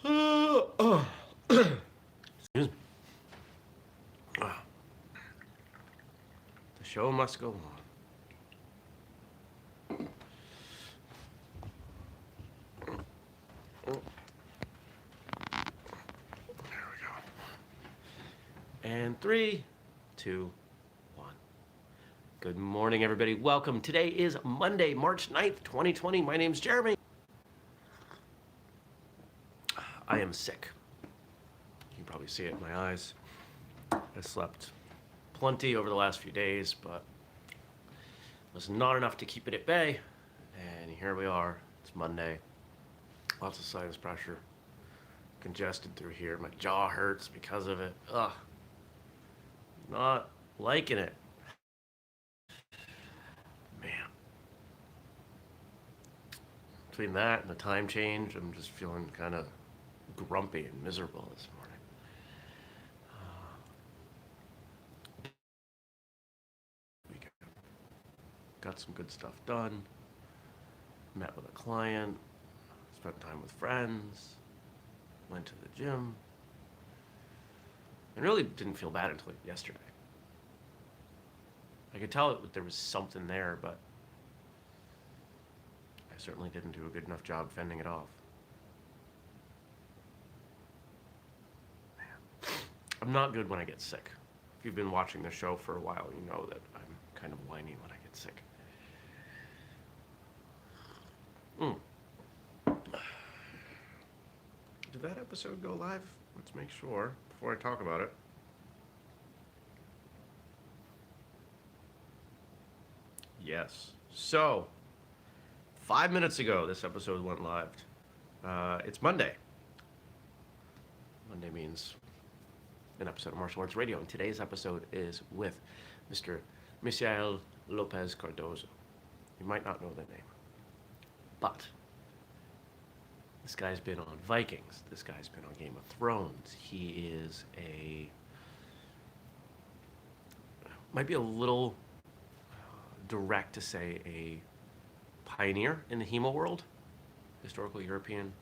Excuse me. The show must go on. There we go. And three, two, one. Good morning, everybody. Welcome. Today is Monday, March 9th, 2020. My name's Jeremy. I am sick. You can probably see it in my eyes. I slept plenty over the last few days, but it was not enough to keep it at bay. And here we are. It's Monday. Lots of sinus pressure. Congested through here. My jaw hurts because of it. Ugh. Not liking it. Man. Between that and the time change, I'm just feeling kind of grumpy and miserable this morning. Got some good stuff done. Met with a client. Spent time with friends. Went to the gym. And really didn't feel bad until yesterday. I could tell there was something there, but I certainly didn't do a good enough job fending it off. Man. I'm not good when I get sick. If you've been watching the show for a while, you know that I'm kind of whiny when I get sick. Did that episode go live? Let's make sure before I talk about it. Yes. So, 5 minutes ago, this episode went live. It's Monday. Monday means an episode of Martial Arts Radio, and today's episode is with Mr. Misael Lopez Cardozo. You might not know the name, but this guy's been on Vikings. This guy's been on Game of Thrones. He is might be a little direct to say a pioneer in the HEMA world, historical European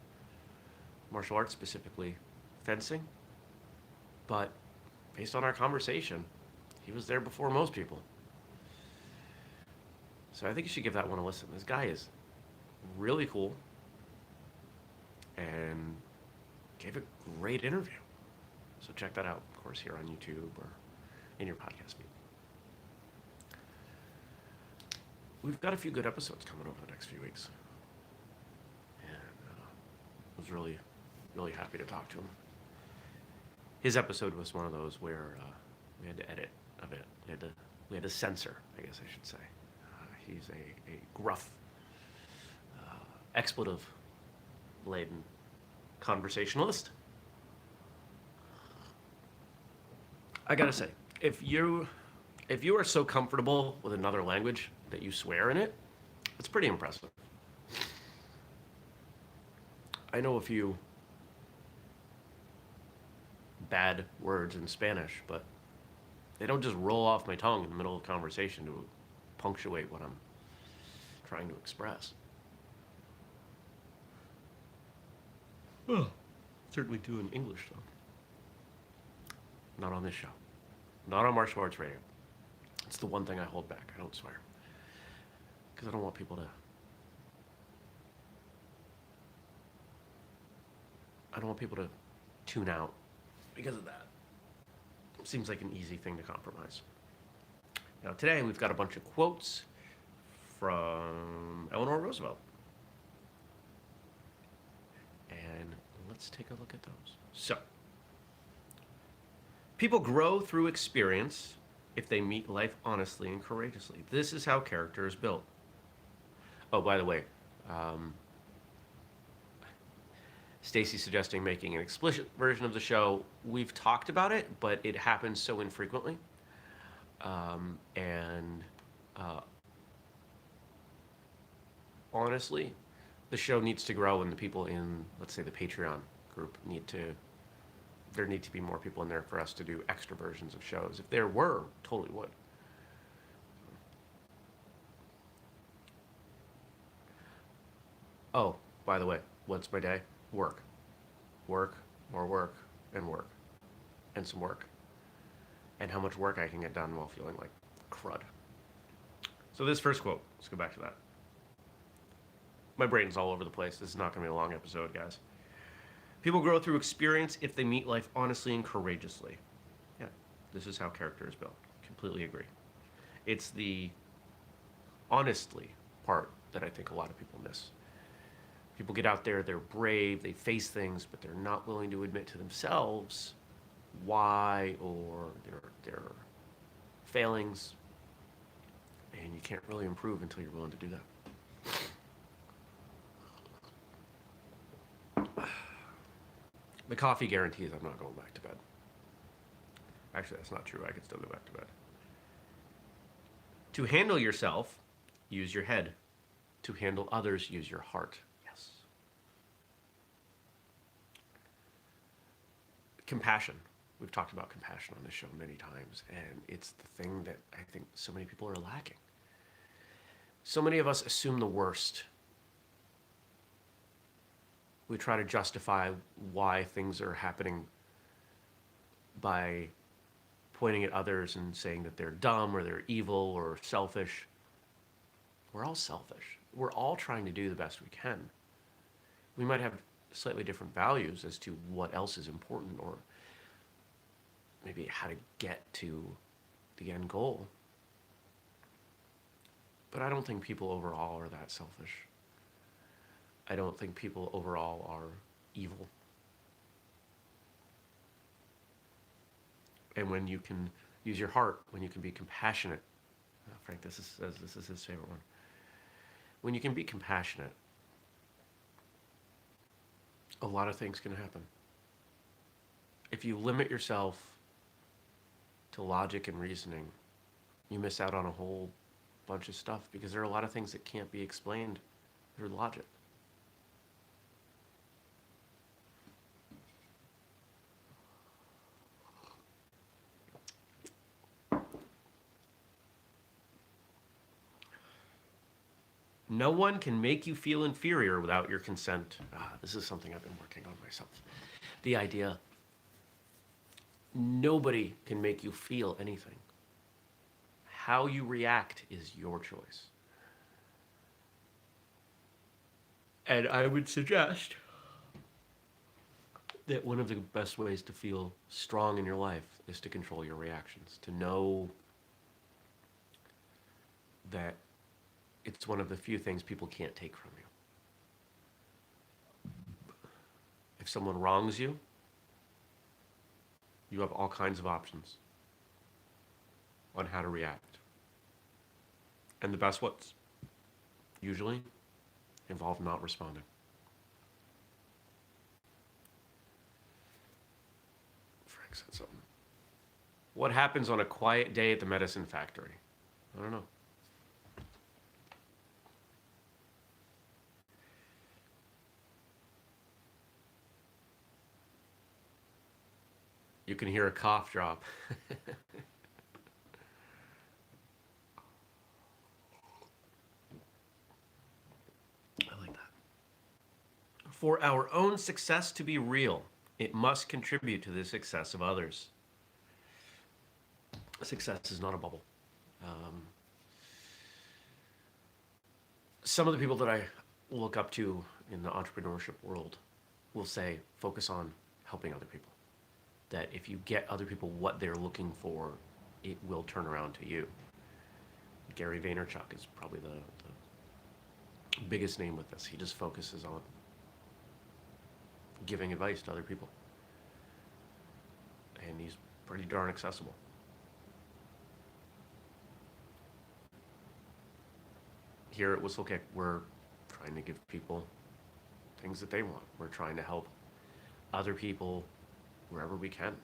martial arts, specifically fencing. But based on our conversation, he was there before most people. So I think you should give that one a listen. This guy is really cool and gave a great interview. So check that out, of course, here on YouTube or in your podcast feed. We've got a few good episodes coming over the next few weeks. And I was really, really happy to talk to him. His episode was one of those where we had to edit a bit. We had to censor, I guess I should say. He's a gruff, expletive-laden conversationalist. I gotta say, if you are so comfortable with another language that you swear in it, it's pretty impressive. I know a few bad words in Spanish, but they don't just roll off my tongue in the middle of a conversation to punctuate what I'm trying to express. Well, certainly do in English, though. Not on this show. Not on Martial Arts Radio. It's the one thing I hold back. I don't swear. Because I don't want people to... tune out because of that. It seems like an easy thing to compromise. Now today we've got a bunch of quotes from Eleanor Roosevelt. And let's take a look at those. So, people grow through experience if they meet life honestly and courageously. This is how character is built. Oh, by the way, Stacy suggesting making an explicit version of the show. We've talked about it, but it happens so infrequently. Honestly, the show needs to grow, and the people in, let's say, the Patreon group there need to be more people in there for us to do extra versions of shows. If there were, totally would. Oh, by the way, what's my day? Work. work, more work, and work, and some work, and how much work I can get done while feeling like crud. So this first quote, let's go back to that. My brain's all over the place. This is not going to be a long episode, guys. People grow through experience if they meet life honestly and courageously. Yeah, this is how character is built. Completely agree. It's the honestly part that I think a lot of people miss. People get out there, they're brave, they face things, but they're not willing to admit to themselves why or their failings. And you can't really improve until you're willing to do that. The coffee guarantees I'm not going back to bed. Actually, that's not true. I could still go back to bed. To handle yourself, use your head. To handle others, use your heart. Yes. Compassion. We've talked about compassion on this show many times, and it's the thing that I think so many people are lacking. So many of us assume the worst. We try to justify why things are happening by pointing at others and saying that they're dumb or they're evil or selfish. We're all selfish. We're all trying to do the best we can. We might have slightly different values as to what else is important or maybe how to get to the end goal. But I don't think people overall are that selfish. I don't think people overall are evil. And when you can use your heart, when you can be compassionate, Frank, this is his favorite one. When you can be compassionate, a lot of things can happen. If you limit yourself to logic and reasoning, you miss out on a whole bunch of stuff because there are a lot of things that can't be explained through logic. No one can make you feel inferior without your consent. This is something I've been working on myself. The idea, nobody can make you feel anything. How you react is your choice. And I would suggest that one of the best ways to feel strong in your life is to control your reactions, to know that it's one of the few things people can't take from you. If someone wrongs you, you have all kinds of options on how to react. And the best ones usually involve not responding. Frank said something. What happens on a quiet day at the medicine factory? I don't know. You can hear a cough drop. I like that. For our own success to be real, it must contribute to the success of others. Success is not a bubble. Some of the people that I look up to in the entrepreneurship world will say, focus on helping other people. That if you get other people what they're looking for, it will turn around to you. Gary Vaynerchuk is probably the biggest name with this. He just focuses on giving advice to other people. And he's pretty darn accessible. Here at Whistlekick, we're trying to give people things that they want. We're trying to help other people wherever we can.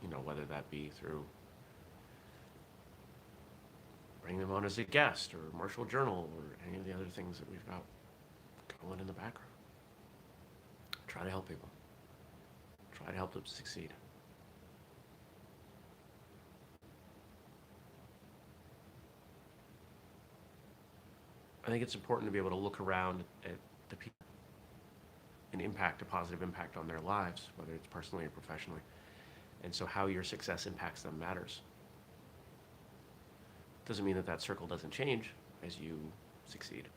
You know, whether that be through bringing them on as a guest or Marshall Journal or any of the other things that we've got going in the background. Try to help people. Try to help them succeed. I think it's important to be able to look around at the people an impact, a positive impact on their lives, whether it's personally or professionally. And so how your success impacts them matters. Doesn't mean that that circle doesn't change as you succeed.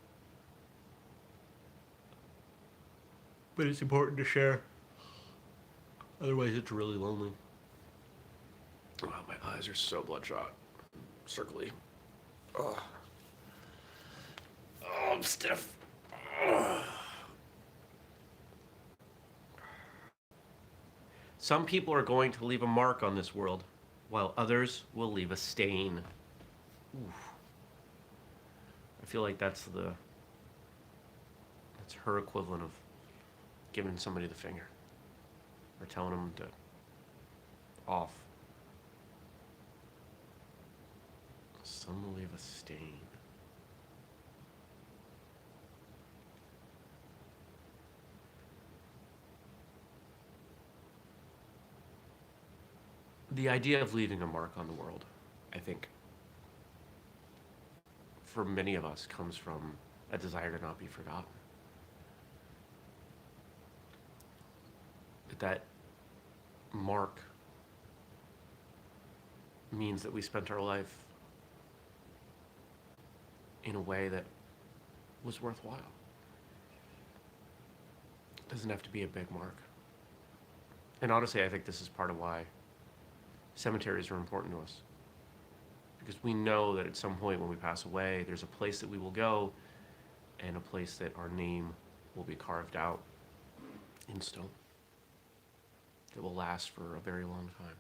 But it's important to share. Otherwise, it's really lonely. Wow, my eyes are so bloodshot. Circly. Oh, I'm stiff. Ugh. Some people are going to leave a mark on this world, while others will leave a stain. Oof. I feel like that's her equivalent of giving somebody the finger or telling them to off. Some will leave a stain. The idea of leaving a mark on the world, I think, for many of us comes from a desire to not be forgotten. That mark means that we spent our life in a way that was worthwhile. It doesn't have to be a big mark. And honestly, I think this is part of why cemeteries are important to us. Because we know that at some point when we pass away, there's a place that we will go and a place that our name will be carved out in stone. That will last for a very long time.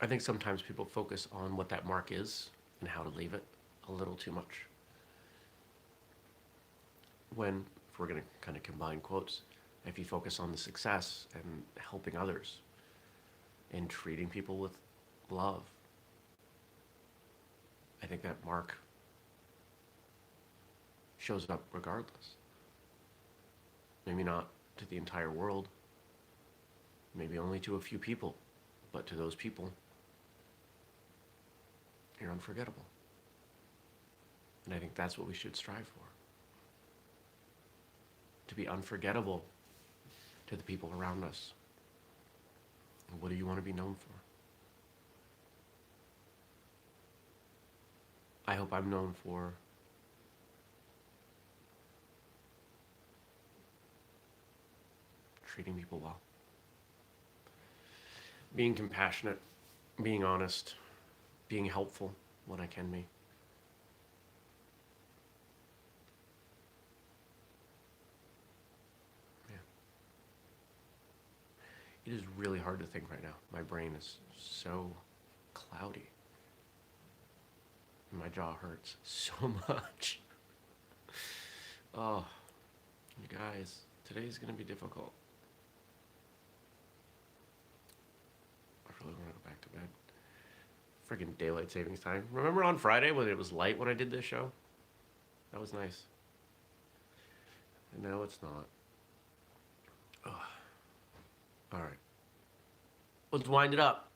I think sometimes people focus on what that mark is and how to leave it a little too much. When, if we're going to kind of combine quotes, if you focus on the success and helping others and treating people with love, I think that mark shows up regardless. Maybe not to the entire world, maybe only to a few people, but to those people, you're unforgettable. And I think that's what we should strive for. To be unforgettable to the people around us. And what do you want to be known for? I hope I'm known for treating people well. Being compassionate, being honest, being helpful when I can be. Yeah. It is really hard to think right now. My brain is so cloudy. My jaw hurts so much. Oh, you guys, today's gonna be difficult. I really want to go back to bed. Friggin' daylight savings time. Remember on Friday when it was light when I did this show? That was nice. And now it's not. Ugh. All right. Let's wind it up.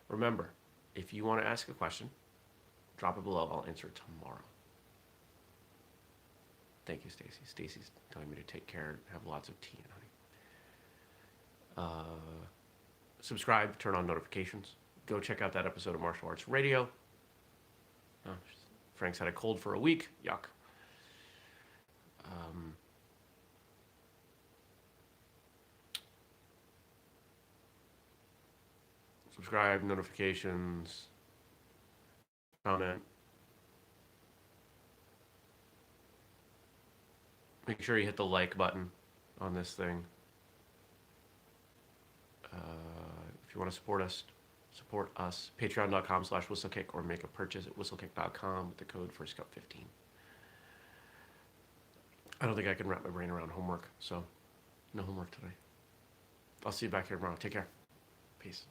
Remember, if you want to ask a question, drop it below. I'll answer it tomorrow. Thank you, Stacy. Stacy's telling me to take care and have lots of tea and honey. Subscribe, turn on notifications. Go check out that episode of Martial Arts Radio. Oh, Frank's had a cold for a week. Yuck. Subscribe, notifications, comment. Make sure you hit the like button on this thing. If you want to support us, patreon.com/whistlekick, or make a purchase at whistlekick.com with the code FirstCup15. I don't think I can wrap my brain around homework, so no homework today. I'll see you back here tomorrow. Take care. Peace.